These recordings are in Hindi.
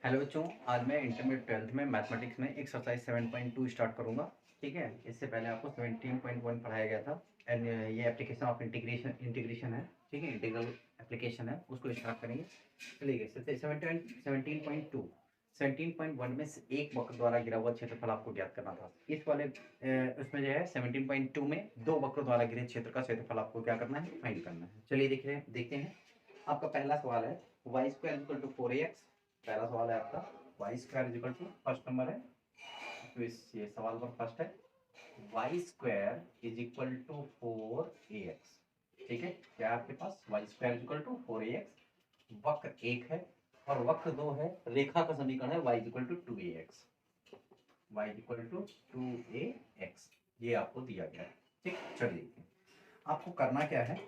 हेलो बच्चों, आज मैं इंटरमीडिएट ट्वेल्थ में मैथमेटिक्स में एक्सरसाइज 7.2 स्टार्ट करूंगा। ठीक है, इससे पहले आपको 17.1 पढ़ाया गया था एंड ये एप्लीकेशन ऑफ इंटीग्रेशन इंटीग्रेशन है। ठीक है, इंटीग्रल एप्लीकेशन है, उसको स्टार्ट करेंगे। चलिए 17.1 में से एक वक्र द्वारा गिरा हुआ क्षेत्रफल आपको ज्ञात करना था। इस वाले उसमें जो है 17.2 में दो वक्र द्वारा गिरे क्षेत्र का क्षेत्रफल आपको क्या करना है, फाइंड करना है। चलिए देखते हैं। आपका पहला सवाल है Y square equal to 4ax। पहला सवाल है आपका Y square equal to, first number है तो ये सवाल पर फर्स्ट है Y square is equal to 4ax। ठीक है, क्या है आपके पास Y square equal to 4ax। वक्र एक है और वक्र दो है, रेखा का समीकरण है y equal to 2ax। y equal to 2ax ये आपको दिया गया है। ठीक, चलिए देखते हैं आपको करना क्या है।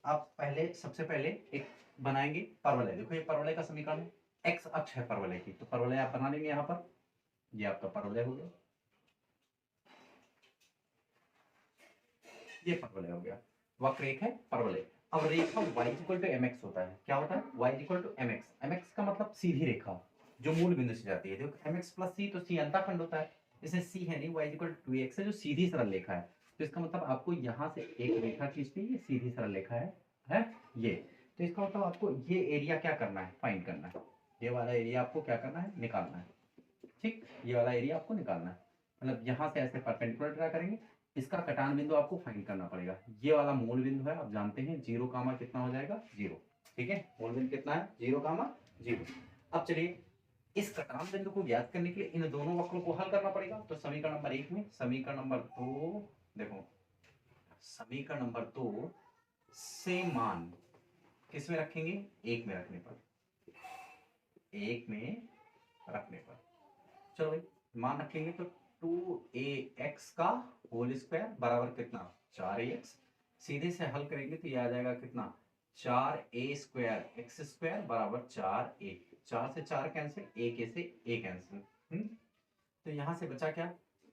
आप पहले सबसे पहले एक बनाएंगे परवलय। देखो ये परवलय का समीकरण है, एक्स अक्ष है परवलय की, तो परवलय आप बना लेंगे। यहाँ पर ये आपका परवलय हो गया, ये परवलय हो गया, वक्र एक है परवलय। अब रेखा y इक्वल टू mx होता है। क्या होता है y equal to mx। mx का मतलब सीधी रेखा जो मूल बिंदु से जाती है। देखो mx प्लस c, तो c अंतःखंड होता है, इसे c है नहीं, y इक्वल टू 2x है जो सीधी सरल रेखा है। तो इसका मतलब आपको यहाँ से एक रेखा खींचनी, ये सीधी सरल रेखा है ये। तो इसका मतलब आपको ये एरिया क्या करना है, फाइंड करना है। ये वाला एरिया आपको क्या करना है, निकालना है। ठीक, ये वाला एरिया आपको निकालना है। मतलब यहाँ से ऐसे परपेंडिकुलर ड्रा करेंगे, इसका कटान बिंदु आपको फाइंड करना पड़ेगा। ये वाला मूल बिंदु है, आप जानते हैं 0 कामा कितना हो जाएगा 0। ठीक है, मूल बिंदु कितना है 0 कामा 0। अब चलिए इस कटान बिंदु को ज्ञात करने के लिए इन दोनों वक्रों को हल करना पड़ेगा। तो समीकरण नंबर 1 में, समीकरण नंबर 2 देखो, समीकरण नंबर 2 से मान किस में रखेंगे, एक में रखने पर, एक में रखने पर। चलो भाई मान रखेंगे तो 2ax का होल स्क्वायर बराबर कितना 4ax। सीधे से हल करेंगे तो ये आ जाएगा कितना 4a स्क्वायर एक्स स्क्वायर बराबर 4a। 4 से 4 कैंसिल, एक ए से ए कैंसिल। तो यहाँ से बचा क्या,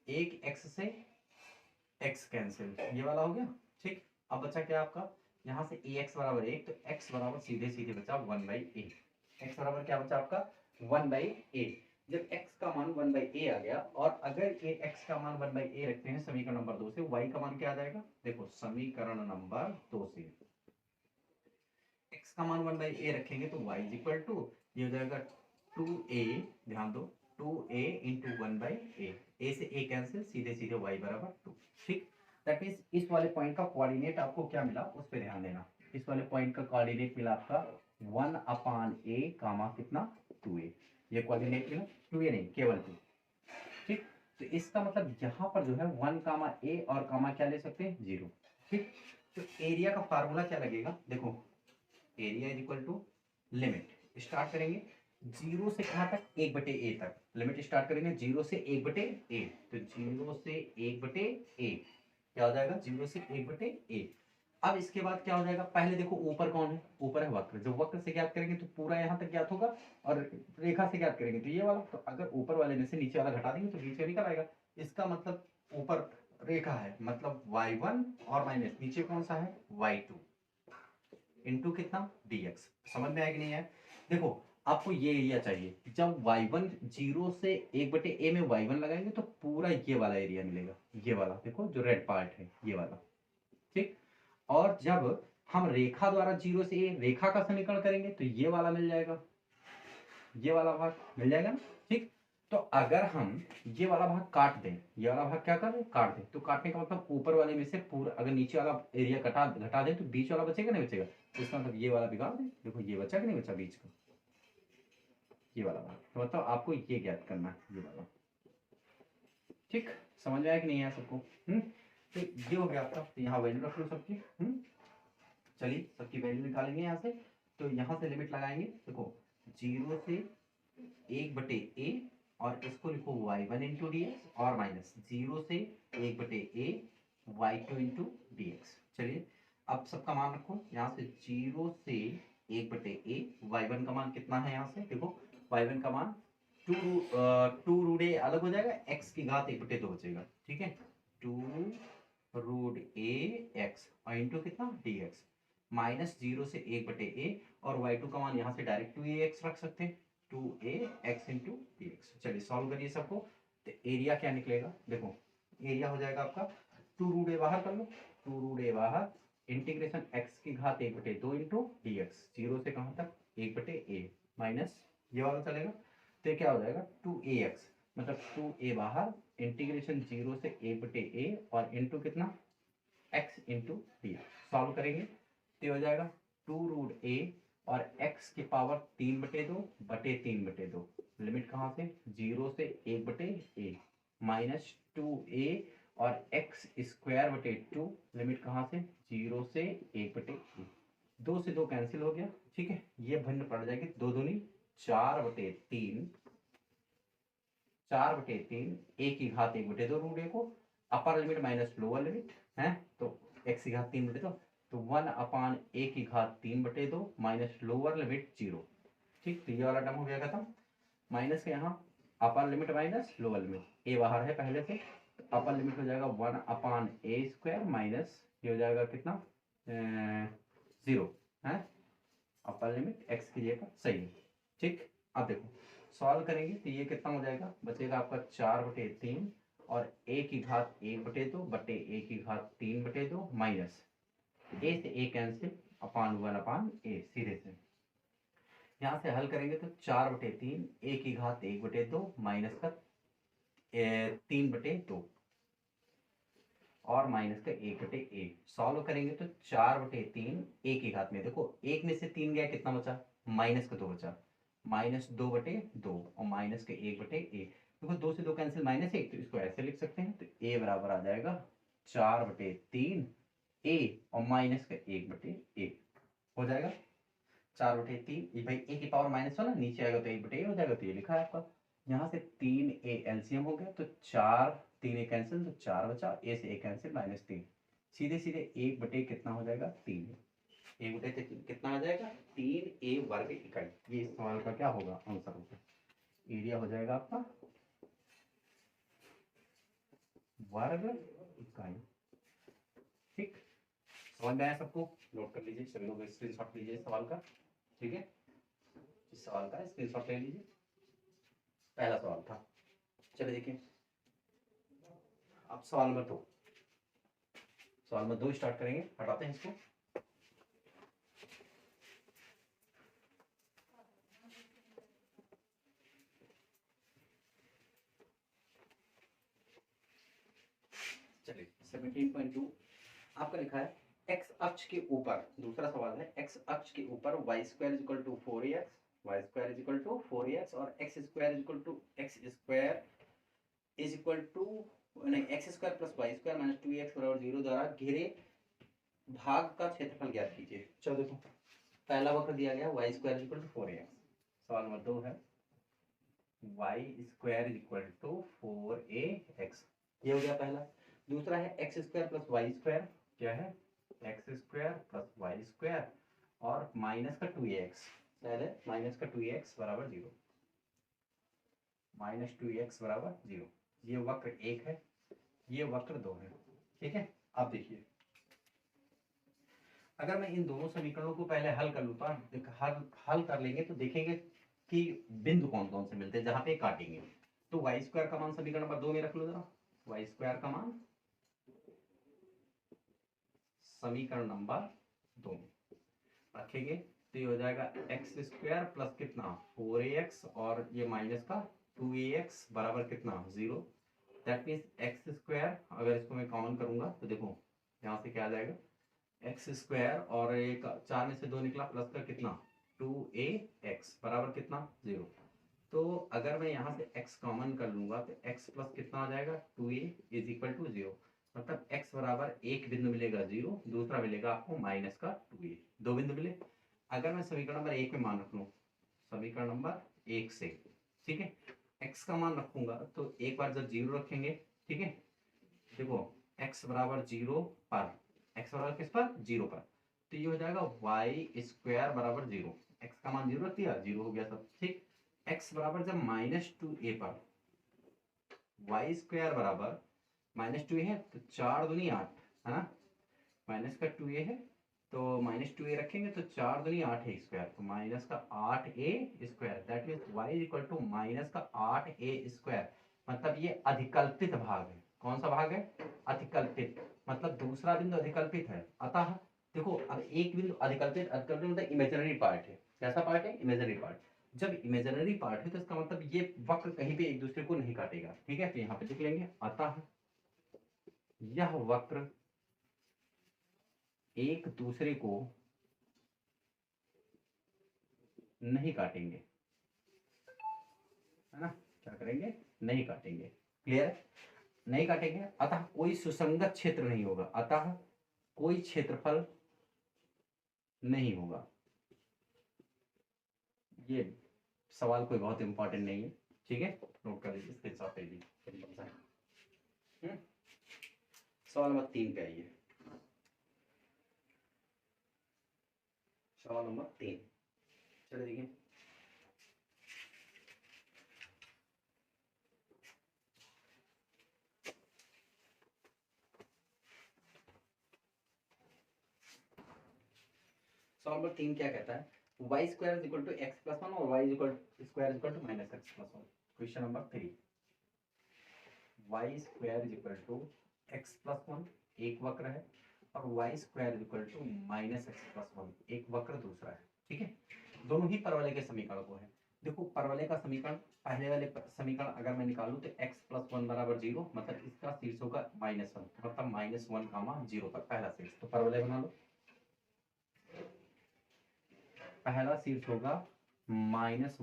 एक x से x कैंसिल, ये वाला हो गया। ठीक, अब बचा क्या आपका, यहाँ से ax बराबर 1, तो x बराबर सीधे सीधे बचा 1/a। x बराबर क्या बचा आपका 1/a। जब x का मान 1/a आ गया, और अगर ये x का मान 1/a रखते हैं समीकरण नंबर 2 से, y का मान क्या आ जाएगा, देखो समीकरण नंबर 2 से x का मान 1/a रखेंगे तो y इज इक्वल टू, ये हो जाएगा 2a, ध्यान दो 2a इंटू 1/a, a से a कैंसिल, सीधे सीधे y बराबर 2। ठीक, दैट मीन्स इस वाले पॉइंट का कोऑर्डिनेट आपको क्या मिला उस पर ध्यान देना। इस वाले पॉइंट का कोऑर्डिनेट मिला आपका 1/a कामा कितना 2a। ये कोऑर्डिनेट मिला 2a नहीं, केवल 2। ठीक, तो इसका मतलब यहाँ पर जो है 1 कामा a और कामा क्या ले सकते हैं 0। ठीक, तो एरिया का फार्मूला क्या लगेगा, देखो area is equal to limit start करेंगे 0 से कहाँ तक 1/a तक। लिमिट स्टार्ट करेंगे 0 से 1/a, तो 0 से 1/a क्या हो जाएगा 0 से 1/a। अब इसके बाद क्या हो जाएगा, पहले देखो ऊपर कौन है, ऊपर है वक्र। जब वक्र से ज्ञात करेंगे तो पूरा यहाँ तक ज्ञात होगा, और रेखा से ज्ञात करेंगे तो ये वाला। तो अगर ऊपर वाले में से नीचे वाला घटा देंगे तो बीच में निकल आएगा। इसका मतलब ऊपर रेखा है, मतलब y1 और माइनस नीचे कौन सा है y2 इंटू कितना dx। समझ में आया कि नहीं है। देखो आपको ये एरिया चाहिए, जब y1 0 से 1/a में y1 लगाएंगे तो पूरा ये वाला एरिया मिलेगा, ये वाला देखो जो रेड पार्ट है ये वाला। ठीक, और जब हम रेखा द्वारा 0 से a रेखा का समीकरण करेंगे तो ये वाला मिल जाएगा, ये वाला भाग मिल जाएगा ना। ठीक, तो अगर हम ये वाला भाग काट दें, ये वाला भाग क्या कर दें काट दें, तो काटने का मतलब ऊपर वाले में से पूरा, अगर नीचे वाला एरिया घटा दें तो बीच वाला बचेगा नहीं बचेगा। तो इसका मतलब ये वाला बिगाड़ दें, देखो ये बचा कि नहीं बचा बीच का, ये वाला भाग। तो मतलब आपको ये ज्ञात करना है, ये वाला। ठीक, समझ में आया कि नहीं आया सबको। तो ये हो गया आपका, तो यहाँ वैल्यू रख लो सबकी। चलिए सबकी वैल्यू निकालेंगे यहाँ से। तो यहाँ से लिमिट लगाएंगे, देखो 0 से 1/a, और इसको लिखो y1 इंटू डी एक्स, और माइनस 0 से 1/a y2 into D x. चलिए अब सबका मान रखो, यहाँ से 0 से 1/a, y1 का मान कितना है, यहाँ से देखो y1 का मान 2 रूट ए अलग हो जाएगा, x की घात 1/2 बचेगा। ठीक है, 2 रूट ए एक्स और इंटू कितना डी एक्स, माइनस 0 से 1/a, और y2 का मान यहाँ से डायरेक्ट 2ax रख सकते हैं। 2ax into dx। चलिए सॉल्व करिए सबको। तो एरिया क्या निकलेगा, देखो एरिया हो जाएगा आपका 2√a बाहर कर लो, 2√a बाहर इंटीग्रेशन x की घात 1/2 इंटू dx, जीरो से कहाँ तक 1/a माइनस ये वाला चलेगा। तो ये क्या हो जाएगा 2ax, मतलब 2a बाहर इंटीग्रेशन 0 से 1/a और इंटू कितना x इंटू dx। सॉल्व करेंगे तो हो जाएगा 2√a और x की पावर 3/2 बटे 3/2, लिमिट कहाँ से 0 से 1/a माइनस 2a और x स्क्वायर बटे 2, लिमिट कहाँ से 0 से 1/a, 2 से 2 कैंसिल हो गया। ठीक है, ये भिन्न पड़ जाएगी 2 दूनी 4/3, 4/3 a की घात 1/2 रूट a को, upper limit minus lower limit है तो x की घात 3/2, तो 1/a की घात 3/2 माइनस लोअर लिमिट 0। ठीक, तो ये वाला टर्म हो गया खत्म। माइनस के यहाँ upper limit minus lower limit, a बाहर है पहले से, तो अपर लिमिट हो जाएगा 1/a² माइनस ये हो जाएगा कितना 0 है, अपर लिमिट x की जगह सही है। ठीक, अब देखो सॉल्व करेंगे तो ये कितना हो जाएगा, बचेगा आपका 4/3 और a की घात 1/2 बटे a की घात 3/2 माइनस a से a कैंसिल अपान 1/a, सीधे से यहाँ से हल करेंगे तो 4/3 a की घात 1/2 माइनस का 3/2 और माइनस का 1/a। सॉल्व करेंगे तो 4/3 a की घात में, देखो एक में से 3 गया कितना बचा माइनस का 2 बचा, माइनस 2/2 और माइनस के 1/a। देखो 2 से 2 कैंसिल माइनस 1, तो इसको ऐसे लिख सकते हैं, तो a बराबर आ जाएगा 4/3 a और माइनस का 1/a हो जाएगा 4/3। ये भाई a की पावर -1 नीचे आएगा तो 1/a हो जाएगा, तो ये लिखा है आपका। यहाँ से 3a एलसीएम हो गया तो 4, 3a कैंसिल तो 4 बचा, a से a कैंसिल -3, सीधे सीधे 1/a कितना हो जाएगा 3, 1/a कितना आ जाएगा 3a वर्ग इकाई। ये इस सवाल का क्या होगा आंसर होगा, एरिया हो जाएगा आपका वर्ग इकाई। ठीक, समझ में आया सबको, नोट कर लीजिए सभी लोग, स्क्रीनशॉट लीजिए सवाल का। ठीक है, इस सवाल का स्क्रीनशॉट ले लीजिए, पहला सवाल था। चलिए देखिए अब सवाल नंबर 2, सवाल नंबर 2 स्टार्ट करेंगे, हटाते हैं इसको। चलिए 17.2 आपका लिखा है x अक्ष के ऊपर, दूसरा सवाल है x अक्ष के ऊपर y² = 4ax, y² = 4ax और x² नहीं x² + y² - 2ax = 0 द्वारा घेरे भाग का क्षेत्रफल ज्ञात कीजिए। चलो देखो पहला वक्र दिया गया y² = 4ax, सवाल नंबर 2 है y² = 4ax, ये हो गया पहला। दूसरा है x² + y², क्या है x² + y² और माइनस का 2ax, पहले माइनस का 2ax बराबर 0, -2ax बराबर 0, ये वक्र 1 है, ये वक्र 2 है। ठीक है, अब देखिए अगर मैं इन दोनों समीकरणों को पहले हल कर लूँ, हल कर लेंगे तो देखेंगे कि बिंदु कौन कौन से मिलते हैं जहां पे काटेंगे। तो y² का मान समीकरण नंबर 2 में रख लो जरा, y² का मान समीकरण नंबर 2 में रखेंगे तो ये हो जाएगा x² प्लस कितना 4ax और ये माइनस का 2ax बराबर कितना 0। दैट मीन्स x², अगर इसको मैं कॉमन करूंगा तो देखो यहाँ से क्या आ जाएगा x² और एक 4 में से 2 निकला प्लस का कितना 2ax बराबर कितना 0। तो अगर मैं यहाँ से x कॉमन कर लूंगा तो x प्लस कितना आ जाएगा 2a = 0, मतलब x बराबर एक बिंदु मिलेगा 0, दूसरा मिलेगा आपको माइनस का 2a, दो बिंदु मिले। अगर मैं समीकरण नंबर 1 में मान रख लूँ, समीकरण नंबर 1 से, ठीक है x का मान रखूंगा तो एक बार जब 0 रखेंगे, ठीक है देखो x बराबर 0 पर, x बराबर किस पर 0 पर, तो ये हो जाएगा y² बराबर 0, x का मान 0 रख दिया 0 हो गया सब। ठीक, x बराबर जब -2a पर, y² बराबर -2a है तो 4 दूनी 8 है ना, माइनस का 2a है तो -2a रखेंगे तो 4 दूनी 8a स्क्वायर, तो माइनस का 8a square, that means y equal to minus का 8a स्क्वायर। मतलब ये अधिकल्पित भाग है। कौन सा भाग है? अधिकल्पित। मतलब दूसरा बिंदु अधिकल्पित है। अतः देखो, अब एक बिंदु अधिकल्पित, अधिकल्पित मतलब इमेजिनरी पार्ट है। कैसा पार्ट है? Imaginary part. जब इमेजिनरी पार्ट है तो इसका मतलब ये वक्र कहीं पे एक दूसरे को नहीं काटेगा। ठीक है, तो यहाँ पे लिख लेंगे, अतः यह वक्र एक दूसरे को नहीं काटेंगे, है ना? क्या करेंगे? नहीं काटेंगे। क्लियर? नहीं काटेंगे। अतः कोई सुसंगत क्षेत्र नहीं होगा, अतः कोई क्षेत्रफल नहीं होगा। ये सवाल कोई बहुत इंपॉर्टेंट नहीं है। ठीक है, नोट कर लीजिए, इसके हिसाब से भी सवाल नंबर 3 पे आइए। सवाल नंबर 3, चलिए देखिए। सवाल नंबर 3 क्या कहता है? y square is equal to x plus 1 और y square is equal to minus x plus 1। Question number 3, y square is equal to x plus 1 एक वक्र है, और y square is equal to minus x plus 1 एक वक्र दूसरा है। ठीक है, दोनों ही परवलय के समीकरण को है। देखो, परवलय का समीकरण, पहले वाले समीकरण अगर मैं निकालूं तो x प्लस 1 बराबर 0, मतलब इसका शीर्ष होगा -1, मतलब -1, 0 पर पहला शीर्ष। तो परवलय बना लो, पहला शीर्ष होगा -1,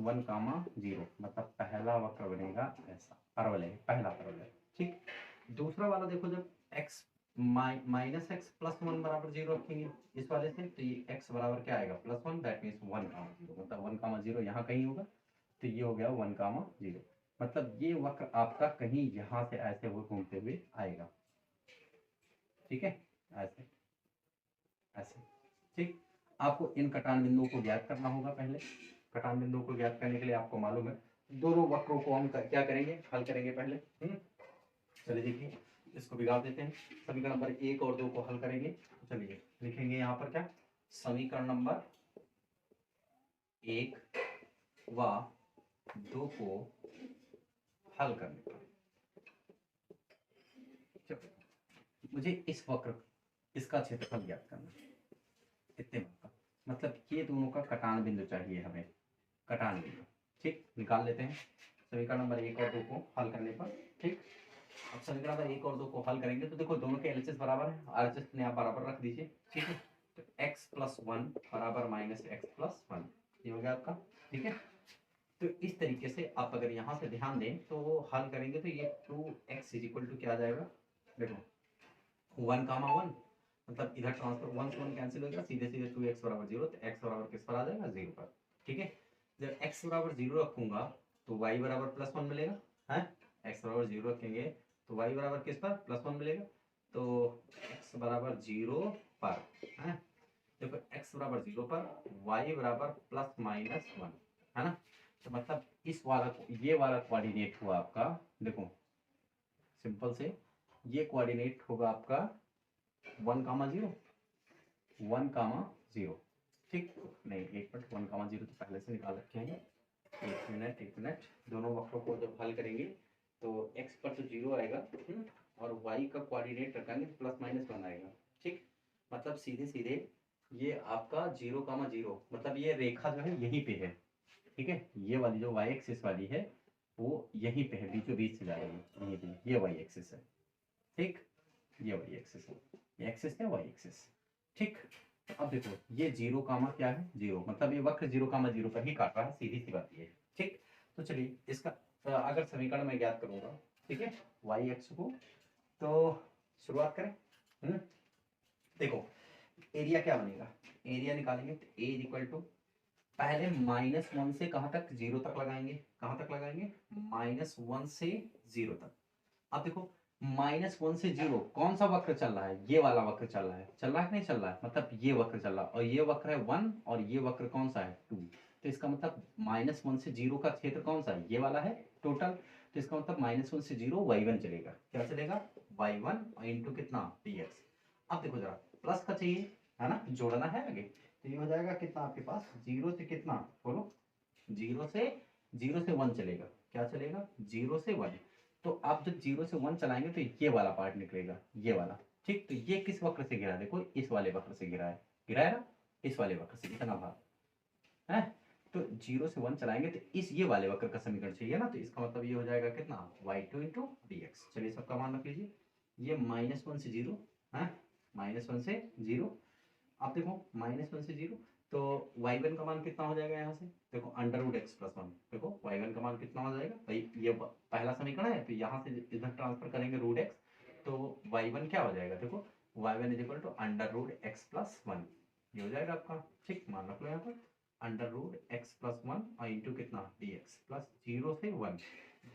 0, मतलब पहला वक्र बनेगा ऐसा, परवलय, पहला परवलय। ठीक, दूसरा वाला देखो, जब x माइनस एक्स प्लस 1 बराबर 0 रखेंगे इस वाले से, तो ये x बराबर क्या आएगा? +1, दैट मीन्स 1, 0, मतलब 1, 0 यहाँ कहीं होगा, तो ये हो गया 1, 0। मतलब ये वक्र आपका कहीं यहाँ से ऐसे हुए घूमते हुए आएगा। ठीक है, ऐसे ऐसे। ठीक, आपको इन कटान बिंदुओं को ज्ञात करना होगा। पहले कटान बिंदुओं को ज्ञात करने के लिए आपको मालूम है, दोनों वक्रों को हम क्या करेंगे? हल करेंगे पहले। चलिए देखिए, इसको बिगाड़ देते हैं। समीकरण नंबर 1 और 2 को हल करेंगे। चलिए लिखेंगे यहाँ पर क्या? समीकरण नंबर 1 व 2 को हल करने पर मुझे इस वक्र, इसका क्षेत्रफल ज्ञात करना है, इतने का मतलब ये दोनों का कटान बिंदु चाहिए हमें, कटान बिंदु। ठीक, निकाल लेते हैं समीकरण नंबर 1 और 2 को हल करने पर। ठीक, अब समीकरण नंबर 1 और 2 को हल करेंगे तो देखो, दोनों के एलएचएस बराबर है, आरएचएस ने आप बराबर रख दीजिए। ठीक है, तो x प्लस 1 बराबर -x प्लस 1, ये हो गया आपका। ठीक है, तो इस तरीके से आप अगर यहाँ से ध्यान दें तो हल करेंगे तो ये 2x इज इक्वल टू क्या आ जाएगा? देखो 1, 1, मतलब इधर ट्रांसफर 1 से 1 कैंसिल हो गया, सीधे सीधे 2x बराबर 0, तो x बराबर किस पर आ जाएगा? 0 पर। ठीक है, जब x बराबर 0 रखूंगा तो y बराबर +1 मिलेगा, है? x बराबर 0 रखेंगे तो y बराबर किस पर? +1 मिलेगा। तो x बराबर 0 पर, है? देखो x बराबर 0 पर y बराबर ±1, है ना? तो मतलब इस वाला, ये वाला कोऑर्डिनेट हुआ आपका, देखो सिंपल से ये कोऑर्डिनेट होगा आपका 1, 0, ठीक? नहीं, एक मिनट, 1, 0 तो पहले से निकाल रखे हैं। एक मिनट, दोनों वक्रों को जब हल करेंगे तो x पर तो 0 आएगा, और y का कोऑर्डिनेट रखेंगे +-1 आएगा। ठीक, मतलब सीधे सीधे ये आपका 0, 0, मतलब ये रेखा जो है यहीं पे है। ठीक है, ये वाली जो y एक्सिस वाली है वो यहीं पे है, बीचों बीच से जा रही है, यहीं पे ये y एक्सिस है। ठीक, ये y एक्सिस है, ये एक्सिस है y एक्सिस। ठीक, अब देखो ये 0, क्या है? 0, मतलब ये वक्र 0, 0 पर ही काट रहा है, सीधी सी बात ये है। ठीक, तो चलिए इसका अगर समीकरण मैं ज्ञात करूंगा, ठीक है, y एक्स को, तो शुरुआत करें। देखो एरिया क्या बनेगा? एरिया निकालेंगे तो a इज इक्वल टू, पहले -1 से कहाँ तक? 0 तक लगाएंगे। कहाँ तक लगाएंगे? -1 से 0 तक। अब देखो -1 से 0 कौन सा वक्र चल रहा है? ये वाला वक्र चल रहा है, चल रहा है कि नहीं चल रहा है? मतलब ये वक्र चल रहा है, और ये वक्र है 1, और ये वक्र कौन सा है? 2। तो इसका मतलब -1 से 0 का क्षेत्र कौन सा है? ये वाला है टोटल। तो इसका मतलब -1 से 0 y1 चलेगा। क्या चलेगा? y1 इंटू कितना? dx। अब देखो जरा, प्लस का चाहिए है ना, जोड़ना है आगे। तो ये हो जाएगा कितना आपके पास, 0 से कितना बोलो, 0 से 1 चलेगा, क्या चलेगा, 0 से 1। तो आप जब 0 से 1 चलाएंगे तो ये वाला पार्ट निकलेगा, ये वाला, ठीक। तो ये किस वक्र से गिरा है, देखो इस वाले वक्र से गिरा है, गिरा है ना, इस वाले वक्र से, इतना भाग है। तो 0 से 1 चलाएंगे तो इस ये वाले वक्र का समीकरण चाहिए ना, तो इसका मतलब ये हो जाएगा कितना, y2 इंटू डी एक्स। चलिए सबका मान रख लीजिए, ये -1 से 0 है, -1 से 0। आप देखो -1 से 0, तो y1 का मान कितना हो जाएगा यहाँ से, देखो √x+1। देखो y1 का मान कितना हो जाएगा भाई, ये पहला समीकरण है, तो यहाँ से इधर ट्रांसफर करेंगे √x, तो y1 क्या हो जाएगा, देखो y1 = √x+1, ये हो जाएगा आपका, ठीक। मान रख लो यहाँ पर √x+1 और इंटू कितना dx प्लस 0 से 1।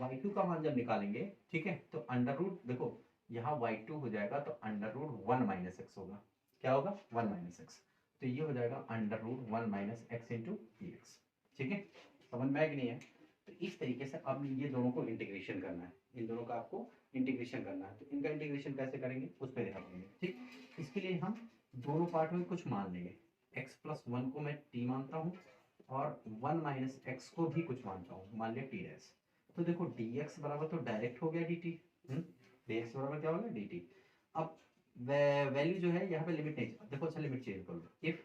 y2 का मान जब निकालेंगे, ठीक है, तो अंडर रूट, देखो यहाँ y2 हो जाएगा तो √1 - x होगा, क्या होगा, 1 - x। तो ये हो जाएगा √1 - x इंटू dx, ठीक है। समझ में आया कि नहीं है। तो इस तरीके से अब ये दोनों को इंटीग्रेशन करना है, इन दोनों का आपको इंटीग्रेशन करना है। तो इनका इंटीग्रेशन कैसे करेंगे उस पर ध्यान देंगे, ठीक। इसके लिए हम दोनों पार्ट में कुछ मान लेंगे, x+1 को मैं t मानता हूँ और 1 - x को भी कुछ मानता हूँ, मान लिया t डैश। तो देखो dx बराबर तो डायरेक्ट हो गया dt, dx बराबर क्या हो गया dt। अब वैल्यू जो है यहाँ पे लिमिट नहीं, देखो अच्छा लिमिट चेंज कर लो, इफ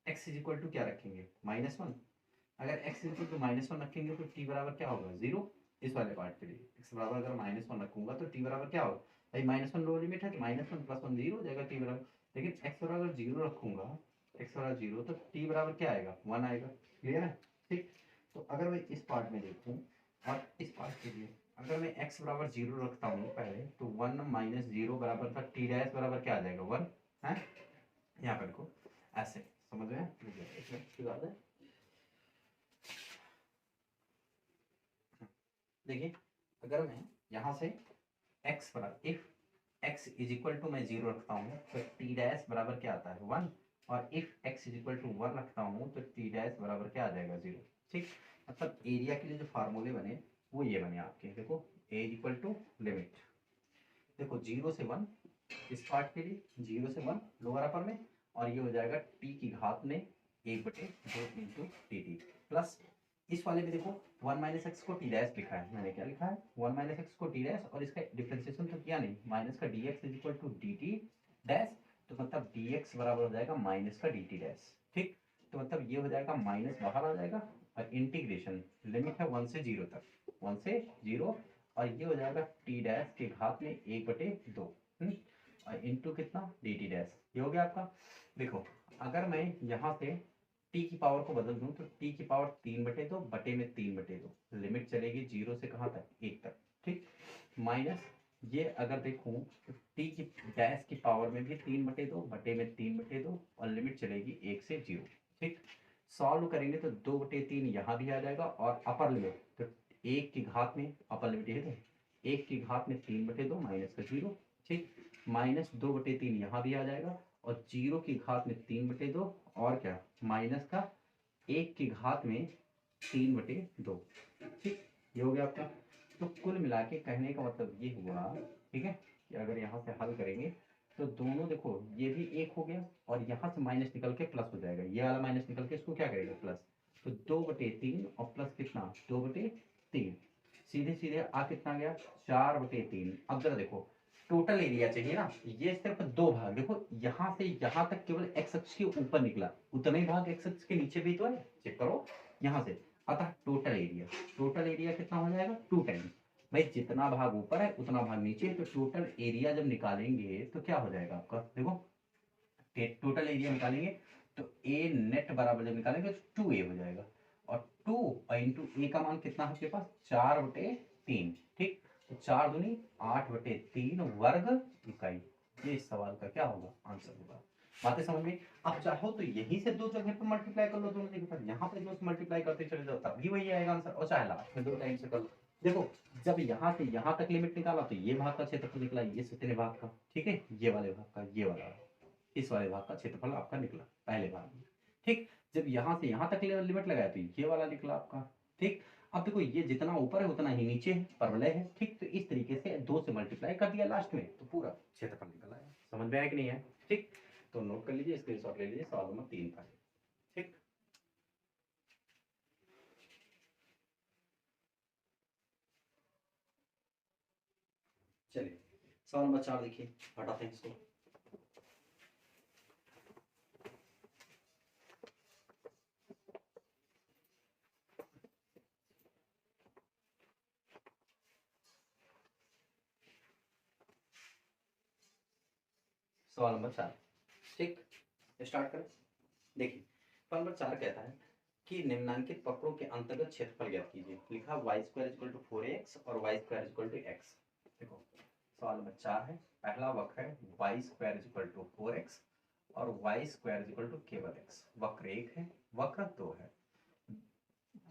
x = क्या रखेंगे, -1। अगर x = -1 रखेंगे तो t बराबर क्या होगा, 0। इस वाले पार्ट के लिए x बराबर अगर -1 रखूंगा तो t बराबर क्या होगा, भाई -1 लो लिमिट है तो -1 + 1 0 हो जाएगा t बराबर। लेकिन x बराबर 0 रखूंगा, x बराबर 0, तो t बराबर क्या आएगा, 1 आएगा, क्लियर है, ठीक। तो अगर मैं इस पार्ट में देखूं और इस पार्ट के लिए अगर मैं x बराबर 0 रखता हूँ पहले, तो 1 - 0 बराबर था t डैश बराबर क्या आ जाएगा, 1 है। यहाँ पर देखो ऐसे, समझ में आया? देखिए अगर मैं यहाँ से x बराबर, इफ x = मैं 0 रखता हूँ तो t डैश बराबर क्या आता है, 1। और इफ x = 1 रखता हूँ तो t डैश बराबर क्या आ जाएगा, 0, ठीक। मतलब एरिया के लिए जो फार्मूले बने वो ये बने आपके, देखो a = लिमिट, देखो 0 से 1 इस पार्ट के लिए, 0 से 1 लोअर अपर में, और ये हो जाएगा t की घात में 1/2 इंटू dt प्लस इस वाले में देखो 1 - x को t डैश लिखा है, मैंने क्या लिखा है, 1 - x को t डैश, और इसका डिफरेंशिएशन तो किया नहीं, माइनस का dx = dt डैश, तो मतलब dx बराबर हो जाएगा माइनस का dt डैश, ठीक। तो मतलब ये हो जाएगा माइनस बाहर आ जाएगा, और इंटीग्रेशन लिमिट है 1 से 0 तक, 1 से 0, और ये हो जाएगा t डैश के घात में 1/2 और इंटू कितना dt डैश, ये हो गया आपका। देखो अगर मैं यहाँ से t की पावर को बदल दूं तो t की पावर 3/2 बटे में 3/2, लिमिट चलेगी 0 से कहाँ तक, 1 तक, ठीक। माइनस ये अगर देखूं तो t की डैश की पावर में भी 3/2 बटे में 3/2, और लिमिट चलेगी 1 से 0, ठीक। सॉल्व करेंगे तो 2/3 यहाँ भी आ जाएगा, और अपर लिमिट तो 1 की घात में, अपर लिमिट ये थे 1 की घात में 3/2 माइनस का 0, ठीक। माइनस 2/3 यहाँ भी आ जाएगा, और 0 की घात में 3/2, और क्या माइनस का 1 की घात में 3/2, ठीक। ये हो गया आपका। तो कुल मिला के कहने का मतलब ये हुआ, ठीक है, कि अगर यहाँ से हल करेंगे तो दोनों देखो ये भी 1 हो गया, और यहाँ से माइनस निकल के प्लस हो जाएगा, ये वाला माइनस निकल के इसको क्या करेगा, प्लस। तो 2/3 और प्लस कितना 2/3, सीधे सीधे आ कितना गया 4/3। अब जरा देखो टोटल एरिया चाहिए ना, ये सिर्फ 2 भाग, देखो यहाँ से यहाँ तक केवल x अक्ष के ऊपर निकला, उतना ही भाग x अक्ष के नीचे भी तो है, चेक करो यहाँ से। अतः टोटल एरिया कितना हो जाएगा 2 टाइम्स, भाई जितना भाग ऊपर है उतना भाग नीचे, तो टोटल एरिया जब निकालेंगे तो क्या हो जाएगा आपका, देखो टोटल एरिया निकालेंगे तो ए नेट बराबर जब निकालेंगे तो 2a हो जाएगा, और 2 इंटू ए का मान कितना है आपके पास 4/3, ठीक। तो 4 दूनी 8/3 वर्ग इकाई, ये इस सवाल का क्या होगा, आंसर होगा। बातें समझ में। अब चाहो तो यहीं से 2 जगह पर मल्टीप्लाई कर लो, दोनों जगह पर यहाँ पे 2 से मल्टीप्लाई करते चले जाओ, तब भी वही आएगा आंसर, और चाहे लास्ट में 2 टाइम से कर लो। देखो जब यहाँ से यहाँ तक लिमिट निकाला तो ये भाग का क्षेत्रफल निकला, ये इतने भाग का, ठीक है, ये वाले भाग का, ये वाला इस वाले भाग का क्षेत्रफल आपका निकला पहले भाग में, ठीक। जब यहाँ से यहाँ तक लिमिट लगाया तो ये वाला निकला आपका, ठीक। अब देखो ये जितना ऊपर है उतना ही नीचे है, परवलय है, ठीक। तो इस तरीके से 2 से मल्टीप्लाई कर दिया लास्ट में, तो पूरा क्षेत्रफल निकल आया। समझ में आया कि नहीं है, ठीक। तो नोट कर लीजिए, स्क्रीनशॉट ले लीजिए, सवाल नंबर 3 था। ठीक, चलिए सवाल नंबर 4 देखिए, हटाते हैं इसको। सवाल नंबर 4, ठीक, स्टार्ट करें। देखिए सवाल नंबर 4 कहता है कि निम्नांकित वक्रों के अंतर्गत क्षेत्रफल ज्ञात कीजिए। लिखा Y square equal to 4x और Y square equal to x। देखो सवाल नंबर 4 है, पहला वक्र है Y square equal to 4x और वाई स्क्वायर इक्वल टू केवल x। वक्र 1 है, वक्र 2 है।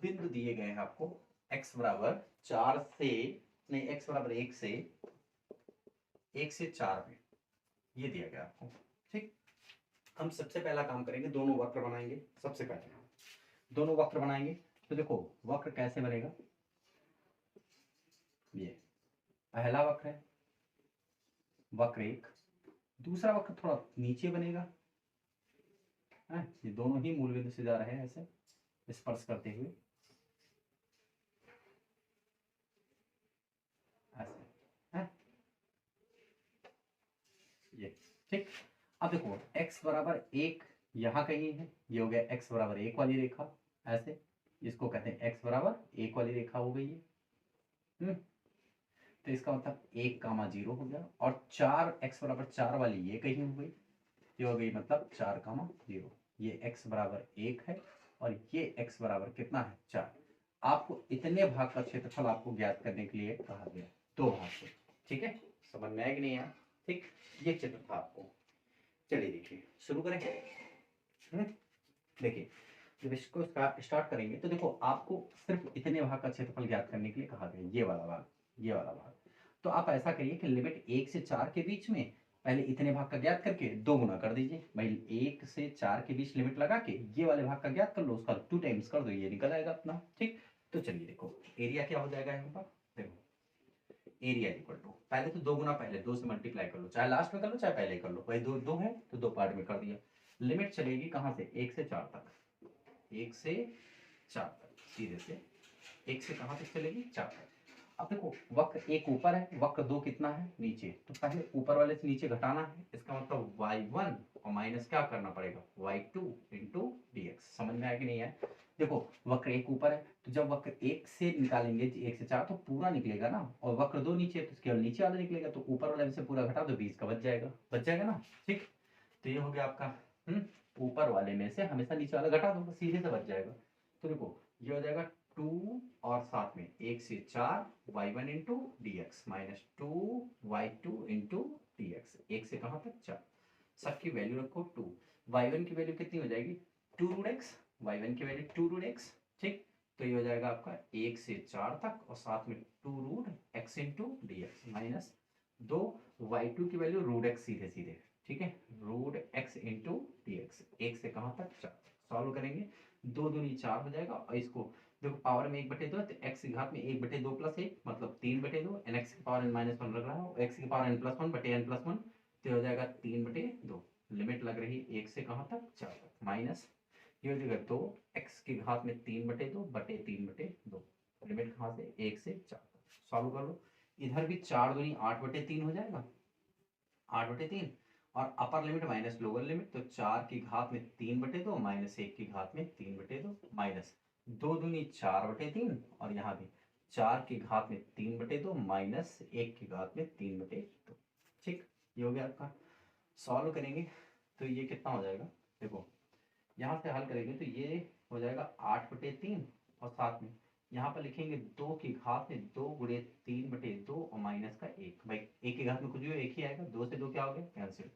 बिंदु दिए गए हैं आपको, x बराबर 4 से नहीं, x बराबर 1 से 4 में, ये दिया गया आपको। ठीक, हम सबसे पहला काम करेंगे, दोनों वक्र बनाएंगे। सबसे पहले दोनों वक्र बनाएंगे। तो देखो वक्र कैसे बनेगा, ये पहला वक्र है, वक्र 1। दूसरा वक्र थोड़ा नीचे बनेगा, है? ये दोनों ही मूल बिंदु से जा रहे हैं ऐसे स्पर्श करते हुए, ऐसे, है? ये ठीक। अब देखो x बराबर 1 यहाँ कहीं है, ये हो गया x बराबर 1 वाली रेखा, ऐसे इसको कहते हैं x बराबर 1 वाली रेखा हो गई है। तो इसका मतलब 1, 0 हो गया, और 4 x बराबर 4 वाली ये कहीं हो गई, ये हो गई मतलब 4, 0। ये x बराबर 1 है और ये x बराबर कितना है 4। आपको इतने भाग का क्षेत्रफल आपको ज्ञात करने के लिए कहा गया, 2 भाग से। ठीक है, समझ में आया कि नहीं आया? ठीक, ये चित्र था आपको। चलिए देखिए शुरू करें। देखिए जब इसको स्टार्ट करेंगे तो देखो आपको सिर्फ इतने भाग का क्षेत्रफल ज्ञात करने के लिए कहा गया, ये वाला भाग, ये वाला भाग। तो आप ऐसा करिए कि लिमिट 1 से 4 के बीच में पहले इतने भाग का ज्ञात करके 2 गुना कर दीजिए। भाई 1 से 4 के बीच लिमिट लगा के ये वाले भाग का ज्ञात कर लो, उसका 2 टाइम्स कर दो, ये निकल आएगा अपना। ठीक, तो चलिए देखो एरिया क्या हो जाएगा यहाँ पर। देखो एरिया इक्वल टू, पहले तो 2 गुना, पहले 2 से मल्टीप्लाई कर लो, चाहे लास्ट में कर लो चाहे पहले कर लो। भाई 2 है तो 2 पार्ट में कर दिया। लिमिट चलेगी कहाँ से, 1 से 4 तक, 1 से 4 तक, सीधे से 1 से कहाँ तक चलेगी, 4 तक। अब देखो वक्र 1 ऊपर है, वक्र 2 कितना है नीचे, तो पहले ऊपर वाले से नीचे घटाना है। इसका मतलब y1 और माइनस क्या करना पड़ेगा, y2 इंटू dx। समझ में आया कि नहीं है? देखो वक्र 1 ऊपर है, तो जब वक्र 1 से निकालेंगे 1 से 4 तो पूरा निकलेगा ना, और वक्र 2 नीचे है तो केवल नीचे वाला निकलेगा, तो ऊपर वाले से पूरा घटा दो, 20 का बच जाएगा, बच जाएगा ना। ठीक, तो ये हो गया आपका ऊपर वाले में से हमेशा नीचे वाला घटा दो, सीधे से बच जाएगा। तो देखो ये हो जाएगा 2 और साथ में 1 से 4 y1 into D X minus 2y2 into D X. 1 से कहाँ तक 4, सबकी वैल्यू रखो 2। y1 की वैल्यू कितनी हो जाएगी 2 रूट एक्स, y1 की वैल्यू 2 रूट एक्स। ठीक, तो ये हो जाएगा आपका 1 से 4 तक और साथ में 2 root X into D X minus 2 y2 की वैल्यू रूट एक्स सीधे सीधे। ठीक है, root X into D X. 1 से कहाँ तक 4, सॉल्व करेंगे 2 दूनी 4 हो जाएगा, और इसको देखो पावर में 1/2 तो x की घात में 1/2 प्लस 1 मतलब 3/2, एन एक्स की पावर n माइनस 1 लग रहा है, x की पावर n प्लस 1 बटे n प्लस 1, तो हो जाएगा 3/2। लिमिट लग रही 1 से कहाँ तक 4 तक, माइनस ये हो जाएगा 2 x की घात में 3/2 बटे 3/2। लिमिट कहाँ से 1 से 4 तक, सॉल्व कर लो। इधर भी 4 दूनी 8/3 हो जाएगा, 8/3, और upper limit minus lower limit, तो 4 की घात में 3/2 माइनस 1 की घात में 3/2 माइनस 2 दूनी 4/3, और यहाँ भी 4 की घात में 3/2 माइनस 1 की घात में 3/2। ठीक, ये हो गया आपका। सॉल्व करेंगे तो ये कितना हो जाएगा, देखो यहाँ से हल करेंगे तो ये हो जाएगा 8/3, और साथ में यहाँ पर लिखेंगे 2 की घात में 2 गुणे 3/2 और माइनस का 1। भाई 1 की घात में कुछ भी एक ही आएगा, 2 से 2 क्या हो गया कैंसिल,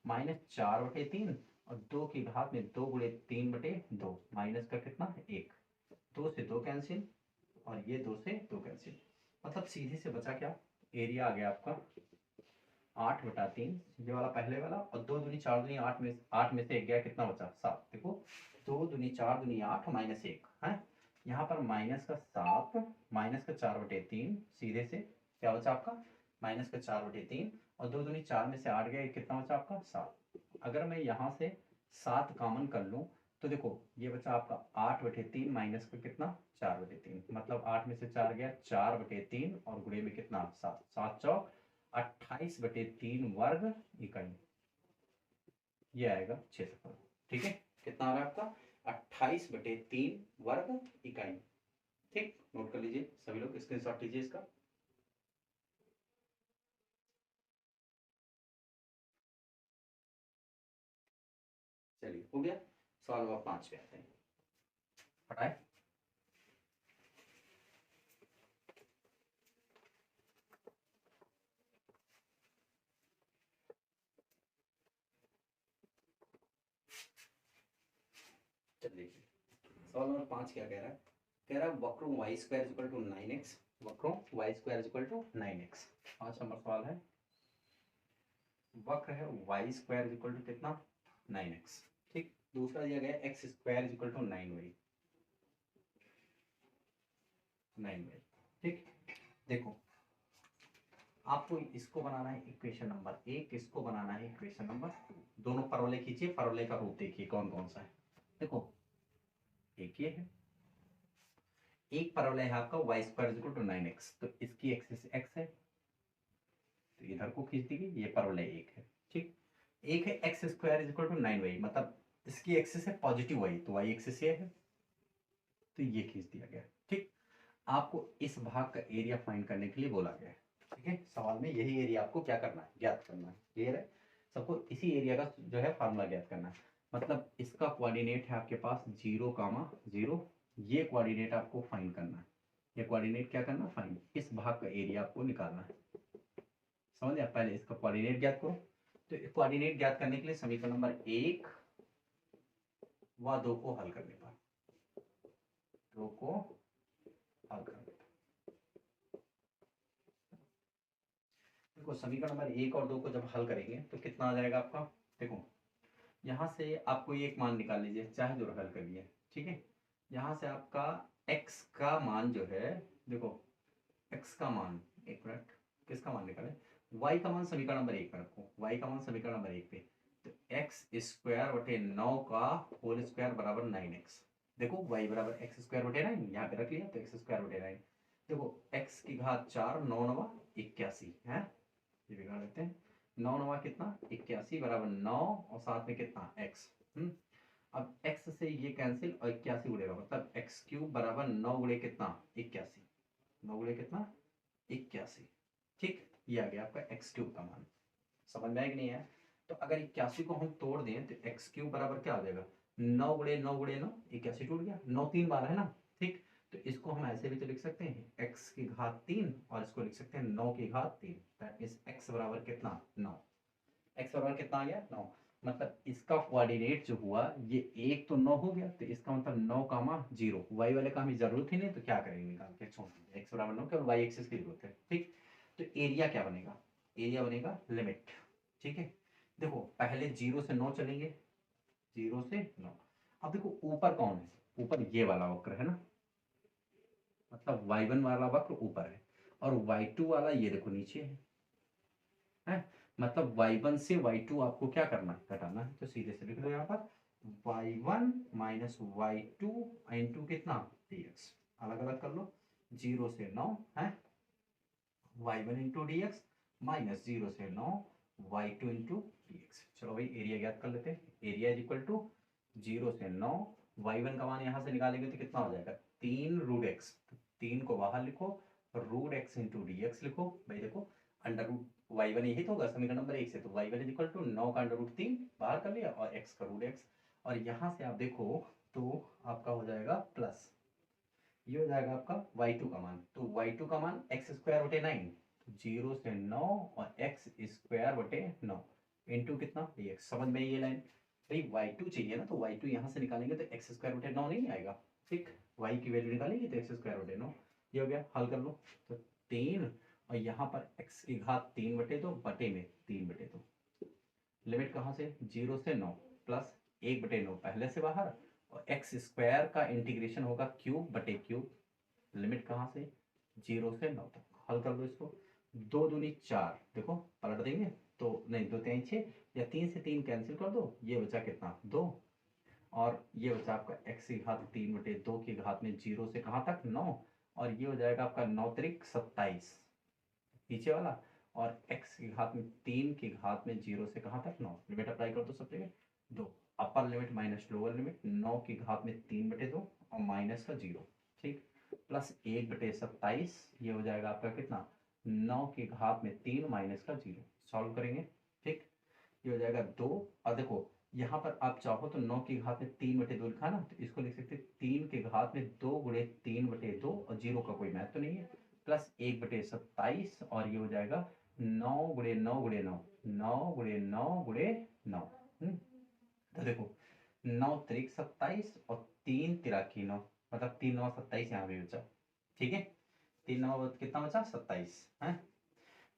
माइनस 4/3, और 2 की घात में 2 गुणे 3/2 माइनस का कितना 1, 2 से 2 कैंसिल, और ये 2 से 2 कैंसिल, मतलब सीधे से बचा क्या, एरिया आ गया आपका 8/3, ये वाला पहले वाला, और 2 दूनी 4 दूनी 8 में से 1 गया, कितना बचा 7। देखो 2 दूनी 4 दूनी 8 माइनस 1 है, यहाँ पर माइनस का 7 माइनस का 4/3, सीधे से क्या बचा आपका माइनस का 4/3, और 2 दूनी 4 में से 8 गया, कितना बचा आपका 7। अगर मैं यहाँ से 7 कॉमन कर लूँ तो देखो ये बचा आपका 8/3 माइनस का कितना 4/3, मतलब 8 में से 4 गया 4/3 और गुणे में कितना 7, 7 चौक 28/3 वर्ग इकाई, ये आएगा क्षेत्रफल। ठीक है, कितना आ रहा है आपका 28/3 वर्ग इकाई। ठीक, नोट कर लीजिए सभी लोग, स्क्रीनशॉट लीजिए इसका। चलिए हो गया। सवाल नंबर 5 पे आते हैं, पढ़ाए। चलिए सवाल नंबर 5 क्या कह रहा है, कह रहा है वक्रों y square equal to 9x, वक्रों y square equal to 9x। 5 number सवाल है, वक्र है y स्क्वायर इक्वल टू कितना 9x। ठीक, दूसरा दिया गया x square equal to 9y, 9y। ठीक, देखो आपको इसको बनाना है इक्वेशन नंबर 1, इसको बनाना है इक्वेशन नंबर 2। दोनों परवलय खींचिए, परवलय का रूप देखिए कौन कौन सा है। देखो एक ये है, एक परवलय है आपका y square equal to 9x, तो इसकी एक्सिस x है तो इधर को खींच दीजिए, ये परवलय एक है। ठीक, एक है x square equal to 9y, मतलब इसकी एक्सिस है पॉजिटिव y, तो y एक्सिस ये है तो ये खींच दिया गया। ठीक, आपको इस भाग का एरिया फाइंड करने के लिए बोला गया है। ठीक है, सवाल में यही एरिया आपको क्या करना है, ज्ञात करना है। क्लियर है सबको, इसी एरिया का जो है फार्मूला ज्ञात करना है। मतलब इसका कोऑर्डिनेट है आपके पास 0, 0, ये कोऑर्डिनेट आपको फाइंड करना है। ये कोऑर्डिनेट क्या करना, फाइंड, इस भाग का एरिया आपको निकालना है। समझ लिया, पहले इसका कोऑर्डिनेट ज्ञात करो। तो कोऑर्डिनेट ज्ञात करने के लिए समीकरण नंबर 1 व 2 को हल करने पर, 2 को हल करने पर देखो समीकरण नंबर 1 और 2 को जब हल करेंगे तो कितना आ जाएगा आपका। देखो यहाँ से आपको ये एक मान निकाल लीजिए, चाहे जो हल करिए। ठीक है, यहाँ से आपका x का मान जो है, देखो x का मान, एक मिनट, किसका मान निकाले, y का मान समीकरण नंबर 1 में रखो, y का मान समीकरण नंबर 1 पे, तो x स्क्वायर बटे 9 का होल स्क्वायर बराबर 9x। देखो y बराबर x स्क्वायर बटे 9, यहाँ पे रख लिया तो x स्क्वायर बटे 9। देखो x की घात 4, 9 9 81 है, ये बिगाड़ देते हैं, 9 9 कितना 81 बराबर 9 और साथ में कितना x। अब x से ये कैंसिल और 81 उड़ेगा, मतलब x क्यूब बराबर 9 गुणे कितना 81, 9 गुणे कितना 81। ठीक, ये आ गया आपका x क्यूब का मान। समझ में आया कि नहीं है। तो अगर 81 को हम तोड़ दें तो x क्यूब बराबर क्या हो जाएगा, 9 गुणे 9 गुणे 9, 81 टूट गया, 9 3 बार है ना। ठीक, तो इसको हम ऐसे भी तो लिख सकते हैं x की घात 3 और इसको लिख सकते हैं 9 की घात 3, दैट मींस x बराबर कितना 9, x बराबर कितना आ गया 9। मतलब इसका कोऑर्डिनेट जो हुआ ये 1 तो 9 हो गया, तो इसका मतलब 9 कामा 0, y वाले का हमें जरूरत ही नहीं तो क्या करेंगे निकाल के, छोड़ दीजिए, x बराबर 9 केवल y एक्सिस की जरूरत है। ठीक, तो एरिया क्या बनेगा, एरिया बनेगा लिमिट। ठीक है, देखो पहले 0 से 9 चलेंगे, 0 से 9। अब देखो ऊपर कौन है, ऊपर ये वाला वक्र है ना, मतलब y1 वाला वक्र ऊपर है और y2 वाला ये देखो नीचे है। मतलब y1 से y2 आपको क्या करना है, घटाना है। तो सीधे से लिख दो यहाँ पर y1 माइनस y2 इंटू कितना dx, अलग अलग कर लो, 0 से 9 है y1 into D X minus 0 से 9 y2 इंटू डी एक्स। चलो भाई एरिया ज्ञात कर लेते हैं, एरिया इज इक्वल टू 0 से 9, y1 का मान यहाँ से निकालेंगे तो कितना हो जाएगा 3 रूट एक्स, 3 को बाहर लिखो, root X into D X लिखो। भाई देखो अंडर रूट y1 यही तो होगा समीकरण नंबर 1 से, तो y1 इज इक्वल टू 9 का अंडर रूट 3 बाहर कर लिया और x का रूट एक्स, और यहाँ से आप देखो तो आपका हो जाएगा प्लस, ये हो जाएगा आपका y2 का मान, तो y2 का मान x स्क्वायर बटे 9, 0 से 9 और x स्क्वायर बटे 9 इंटू कितना dx। समझ में ये लाइन, भाई y2 चाहिए ना, तो y2 यहाँ से निकालेंगे तो x स्क्वायर बटे 9 नहीं आएगा। ठीक, y की वैल्यू निकालेंगे तो x स्क्वायर बटे 9, ये हो गया, हल कर लो। तो 3 और यहाँ पर x की घात 3 बटे 2 बटे में 3 बटे 2, लिमिट कहाँ से 0 से 9 प्लस 1 बटे 9 पहले से बाहर, और एक्स स्क्वायर का इंटीग्रेशन होगा क्यूब बटे क्यूब, लिमिट कहाँ से 0 से 9 तक। हल कर लो इसको, 2 दूनी 4, देखो पलट देंगे तो नहीं, 2 3 6, या 3 से 3 कैंसिल कर दो, ये बचा कितना 2, और ये बचा आपका x की घात 3/2 की घात में 0 से कहाँ तक 9, और ये हो जाएगा आपका 9 त्रिक 27 नीचे वाला, और x की घात में 3 की घात में 0 से कहाँ तक 9, लिमिट अप्लाई कर दो सब जगह 2, upper limit minus lower limit 9 की घात में 3/2 और माइनस का 0, ठीक, प्लस 1/27, ये हो जाएगा आपका कितना 9 की घात में 3 माइनस का 0, सॉल्व करेंगे, ठीक, ये हो जाएगा 2, और देखो यहाँ पर आप चाहो तो 9 की घात में 3/2 लिखा ना, तो इसको लिख सकते 3 की घात में 2 गुणे 3/2, और 0 का कोई महत्व तो नहीं है, प्लस 1/27, और ये हो जाएगा 9 गुणे 9 गुणे 9, 9 गुणे 9 गुणे 9। तो देखो 9 त्रिक 27 और 3 तिराकी 9, मतलब 3 9 27 यहाँ भी बचा, ठीक है, 3 9 कितना बचा 27 है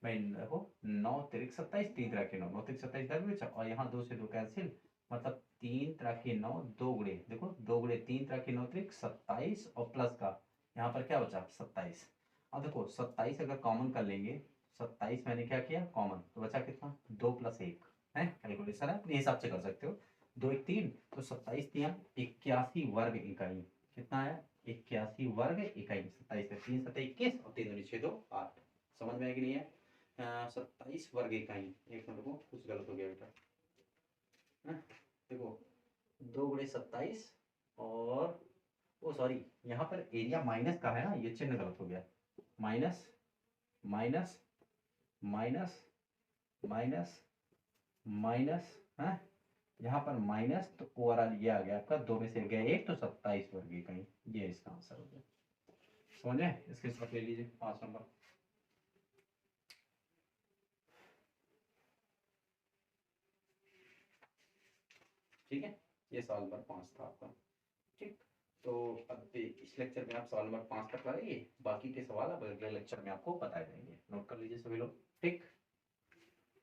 भाई, देखो 9 त्रिक 27, 3 तिराकी 9, 9 त्रिक 27 इधर भी बचा, और यहाँ 2 से 2 कैंसिल, मतलब 3 तिराकी 9, 2 गुणे, देखो 2 गुणे 3 तिराकी 9 त्रिक 27, और प्लस का यहाँ पर क्या बचा 27, अब देखो 27 अगर कॉमन कर लेंगे, 27 मैंने क्या किया कॉमन, तो बचा कितना 2 + 1 है, कैलकुलेशन है अपने हिसाब से कर सकते हो, 2 1 3, तो 27 3 81 वर्ग इकाई, कितना है 81 वर्ग इकाई, 27 में 3 7 21 और 3 6 2 8, समझ में आया कि नहीं है, 27 वर्ग इकाई, एक मिनट को कुछ गलत हो गया बेटा, देखो 2 गुणे 27, और ओ सॉरी यहाँ पर एरिया माइनस का है ना, ये चिन्ह गलत हो गया, minus minus minus minus minus है, यहाँ पर माइनस, तो ओवरऑल ये आ गया आपका 2 में से गया 1, तो 27 वर्ग इकाई, ये इसका आंसर हो गया, समझ में, इसके साथ ले लीजिए 5 नंबर, ठीक है, ये सवाल नंबर 5 था आपका, ठीक, तो अब इस लेक्चर में आप सवाल नंबर 5 तक लाइए, बाकी के सवाल अब अगले लेक्चर में आपको बताए जाएंगे, नोट कर लीजिए सभी लोग।